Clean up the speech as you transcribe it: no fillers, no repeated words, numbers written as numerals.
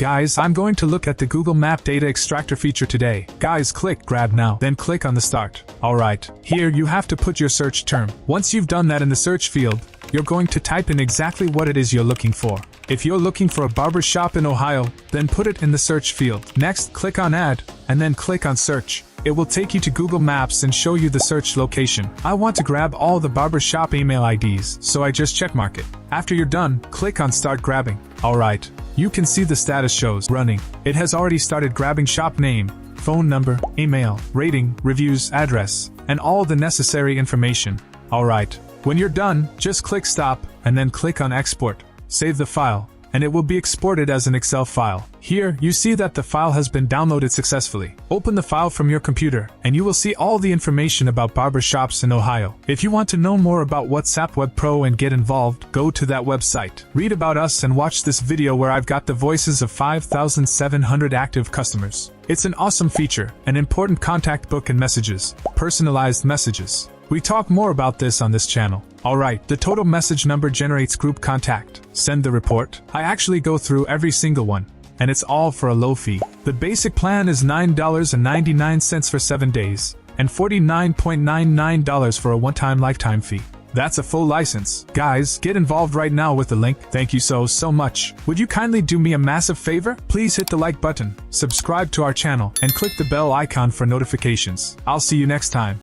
Guys, I'm going to look at the Google Map Data Extractor feature today. Guys, click Grab Now, then click on the Start. Alright, here you have to put your search term. Once you've done that in the search field, you're going to type in exactly what it is you're looking for. If you're looking for a barber shop in Ohio, then put it in the search field. Next, click on Add, and then click on Search. It will take you to Google Maps and show you the search location. I want to grab all the barber shop email IDs, so I just checkmark it. After you're done, click on Start Grabbing. Alright, you can see the status shows running. It has already started grabbing shop name, phone number, email, rating, reviews, address, and all the necessary information. Alright, when you're done, just click Stop, and then click on Export. Save the file, and it will be exported as an Excel file. Here, you see that the file has been downloaded successfully. Open the file from your computer, and you will see all the information about barber shops in Ohio. If you want to know more about WhatsApp WawPro and get involved, go to that website. Read about us and watch this video where I've got the voices of 5,700 active customers. It's an awesome feature, an important contact book and messages, personalized messages. We talk more about this on this channel. Alright, the total message number generates group contact. Send the report. I actually go through every single one, and it's all for a low fee. The basic plan is $9.99 for 7 days, and $49.99 for a one-time lifetime fee. That's a full license. Guys, get involved right now with the link. Thank you so much. Would you kindly do me a massive favor? Please hit the like button, subscribe to our channel, and click the bell icon for notifications. I'll see you next time.